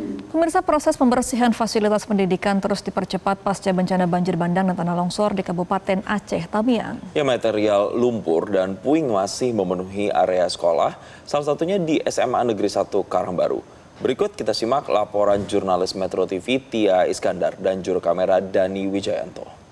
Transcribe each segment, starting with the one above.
Pemirsa, proses pembersihan fasilitas pendidikan terus dipercepat pasca bencana banjir bandang dan tanah longsor di Kabupaten Aceh Tamiang. Ya, material lumpur dan puing masih memenuhi area sekolah, salah satunya di SMA Negeri 1 Karangbaru. Berikut kita simak laporan jurnalis Metro TV Tia Iskandar dan juru kamera Dani Wijayanto.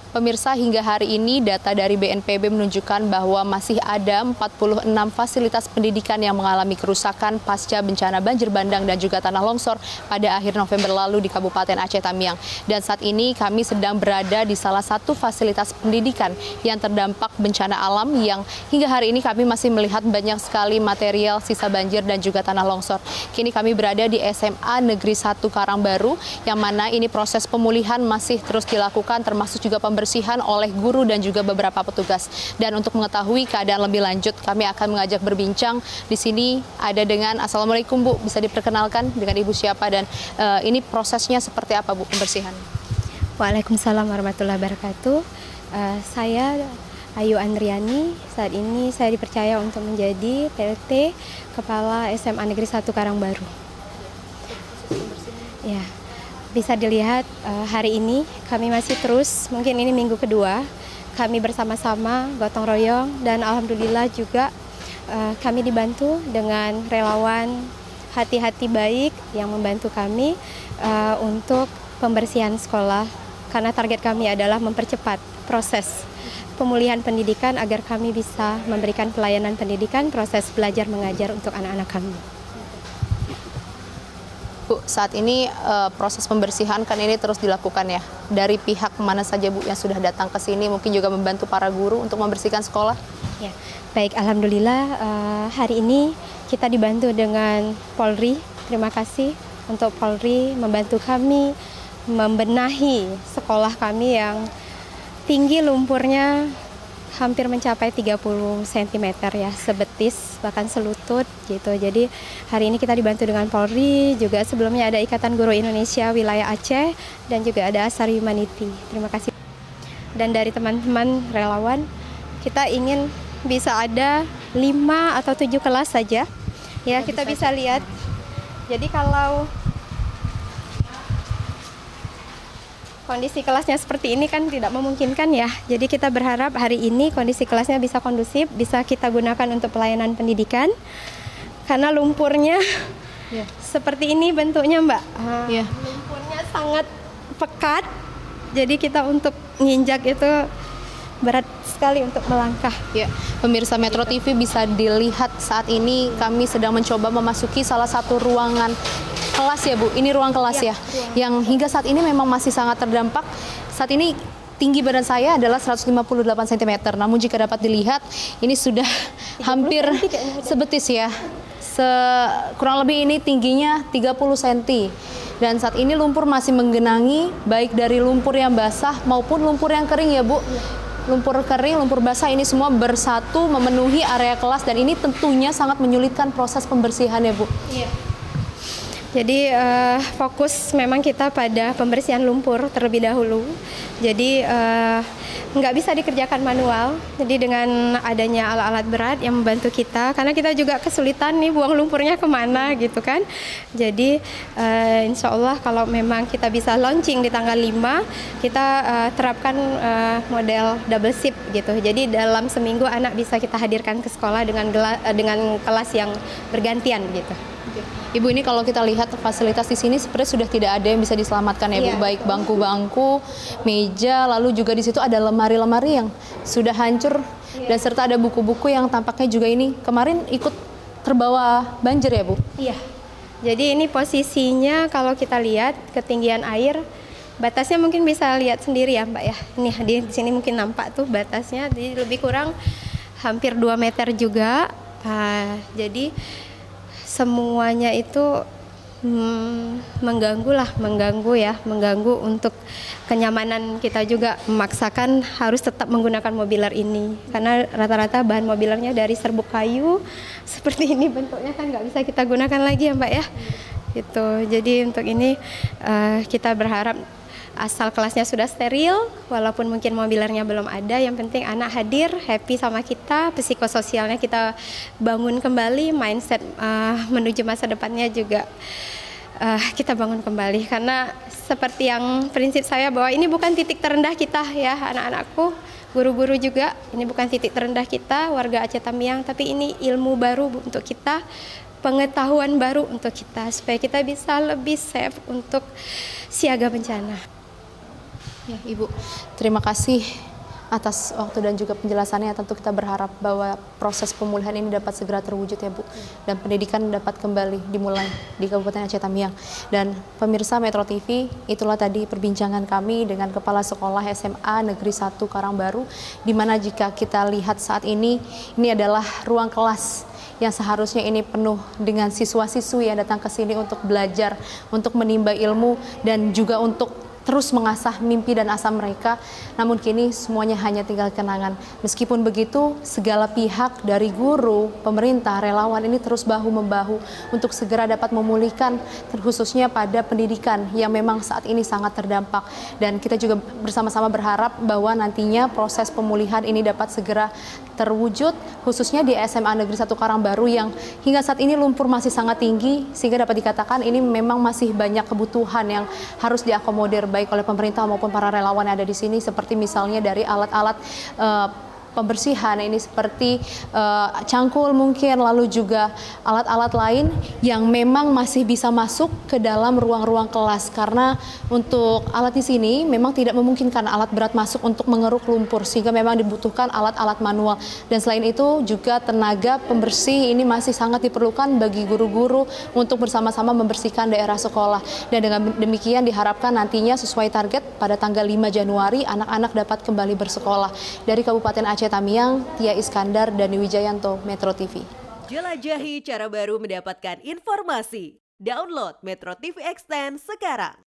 Pemirsa, hingga hari ini data dari BNPB menunjukkan bahwa masih ada 46 fasilitas pendidikan yang mengalami kerusakan pasca bencana banjir bandang dan juga tanah longsor pada akhir November lalu di Kabupaten Aceh Tamiang. Dan saat ini kami sedang berada di salah satu fasilitas pendidikan yang terdampak bencana alam yang hingga hari ini kami masih melihat banyak sekali material sisa banjir dan juga tanah longsor. Kini kami berada di SMA Negeri 1 Karangbaru yang mana ini proses pemulihan masih terus dilakukan termasuk juga pembersihan oleh guru dan juga beberapa petugas. Dan untuk mengetahui keadaan lebih lanjut, kami akan mengajak berbincang. Di sini ada dengan Assalamualaikum Bu, bisa diperkenalkan dengan Ibu siapa dan ini prosesnya seperti apa Bu pembersihan? Waalaikumsalam warahmatullahi wabarakatuh. Saya Ayu Andriani, saat ini saya dipercaya untuk menjadi PLT Kepala SMA Negeri 1 Karangbaru. Ya. Bisa dilihat hari ini kami masih terus, mungkin ini minggu kedua, kami bersama-sama gotong royong dan alhamdulillah juga kami dibantu dengan relawan hati-hati baik yang membantu kami untuk pembersihan sekolah karena target kami adalah mempercepat proses pemulihan pendidikan agar kami bisa memberikan pelayanan pendidikan, proses belajar mengajar untuk anak-anak kami. Bu, saat ini proses pembersihan kan ini terus dilakukan ya. Dari pihak mana saja Bu yang sudah datang ke sini, mungkin juga membantu para guru untuk membersihkan sekolah? Ya, baik, alhamdulillah hari ini kita dibantu dengan Polri. Terima kasih untuk Polri membantu kami membenahi sekolah kami yang tinggi lumpurnya hampir mencapai 30 cm ya, sebetis bahkan selutut gitu. Jadi hari ini kita dibantu dengan Polri, juga sebelumnya ada Ikatan Guru Indonesia Wilayah Aceh dan juga ada Asar Humanity. Terima kasih. Dan dari teman-teman relawan, kita ingin bisa ada 5 atau 7 kelas saja. Ya, kita bisa lihat. Jadi kalau kondisi kelasnya seperti ini kan tidak memungkinkan ya. Jadi kita berharap hari ini kondisi kelasnya bisa kondusif, bisa kita gunakan untuk pelayanan pendidikan. Karena lumpurnya seperti ini bentuknya Mbak. Lumpurnya sangat pekat. Jadi kita untuk nginjak itu berat sekali untuk melangkah. Ya, pemirsa Metro TV bisa dilihat saat ini kami sedang mencoba memasuki salah satu ruangan kelas ya Bu, ini ruang kelas ya, yang hingga saat ini memang masih sangat terdampak. Saat ini tinggi badan saya adalah 158 cm, namun jika dapat dilihat ini sudah hampir sebetis ya, kurang lebih ini tingginya 30 cm. Dan saat ini lumpur masih menggenangi, baik dari lumpur yang basah maupun lumpur yang kering ya Bu. Lumpur kering, lumpur basah ini semua bersatu memenuhi area kelas dan ini tentunya sangat menyulitkan proses pembersihan ya Bu. Iya. Jadi fokus memang kita pada pembersihan lumpur terlebih dahulu. Jadi nggak bisa dikerjakan manual. Jadi dengan adanya alat-alat berat yang membantu kita, karena kita juga kesulitan nih buang lumpurnya kemana gitu kan. Jadi insya Allah kalau memang kita bisa launching di tanggal 5, kita terapkan model double shift gitu. Jadi dalam seminggu anak bisa kita hadirkan ke sekolah dengan kelas yang bergantian gitu. Ibu, ini kalau kita lihat fasilitas di sini sebenarnya sudah tidak ada yang bisa diselamatkan ya Bu, baik bangku-bangku, meja, lalu juga di situ ada lemari-lemari yang sudah hancur dan serta ada buku-buku yang tampaknya juga ini kemarin ikut terbawa banjir ya Bu? Iya. Jadi ini posisinya kalau kita lihat ketinggian air, batasnya mungkin bisa lihat sendiri ya Mbak ya. Ini di sini mungkin nampak tuh batasnya, jadi lebih kurang hampir 2 meter juga. Jadi semuanya itu mengganggu untuk kenyamanan kita juga, memaksakan harus tetap menggunakan mobiler ini karena rata-rata bahan mobilernya dari serbuk kayu seperti ini bentuknya kan nggak bisa kita gunakan lagi ya Mbak ya gitu. Jadi untuk ini kita berharap Asal kelasnya sudah steril, walaupun mungkin mobilernya belum ada, yang penting anak hadir, happy sama kita, psikososialnya kita bangun kembali, mindset menuju masa depannya juga kita bangun kembali. Karena seperti yang prinsip saya bahwa ini bukan titik terendah kita ya anak-anakku, guru-guru juga, ini bukan titik terendah kita, warga Aceh Tamiang, tapi ini ilmu baru untuk kita, pengetahuan baru untuk kita, supaya kita bisa lebih safe untuk siaga bencana. Ya, Ibu, terima kasih atas waktu dan juga penjelasannya. Tentu kita berharap bahwa proses pemulihan ini dapat segera terwujud ya Bu, dan pendidikan dapat kembali dimulai di Kabupaten Aceh Tamiang. Dan pemirsa Metro TV, itulah tadi perbincangan kami dengan Kepala Sekolah SMA Negeri 1 Karangbaru, di mana jika kita lihat saat ini adalah ruang kelas yang seharusnya ini penuh dengan siswa-siswi yang datang ke sini untuk belajar, untuk menimba ilmu, dan juga untuk terus mengasah mimpi dan asa mereka. Namun kini semuanya hanya tinggal kenangan. Meskipun begitu, segala pihak dari guru, pemerintah, relawan ini terus bahu-membahu untuk segera dapat memulihkan, khususnya pada pendidikan yang memang saat ini sangat terdampak. Dan kita juga bersama-sama berharap bahwa nantinya proses pemulihan ini dapat segera terwujud, khususnya di SMA Negeri 1 Karangbaru yang hingga saat ini lumpur masih sangat tinggi, sehingga dapat dikatakan ini memang masih banyak kebutuhan yang harus diakomodir baik oleh pemerintah maupun para relawan yang ada di sini, seperti misalnya dari alat-alat pembersihan ini seperti cangkul mungkin, lalu juga alat-alat lain yang memang masih bisa masuk ke dalam ruang-ruang kelas, karena untuk alat di sini memang tidak memungkinkan alat berat masuk untuk mengeruk lumpur, sehingga memang dibutuhkan alat-alat manual. Dan selain itu juga tenaga pembersih ini masih sangat diperlukan bagi guru-guru untuk bersama-sama membersihkan daerah sekolah. Dan dengan demikian diharapkan nantinya sesuai target pada tanggal 5 Januari anak-anak dapat kembali bersekolah. Dari Kabupaten Aceh Tamiang, Tia Iskandar dan Wijayanto, Metro TV. Jelajahi cara baru mendapatkan informasi. Download Metro TV Extend sekarang.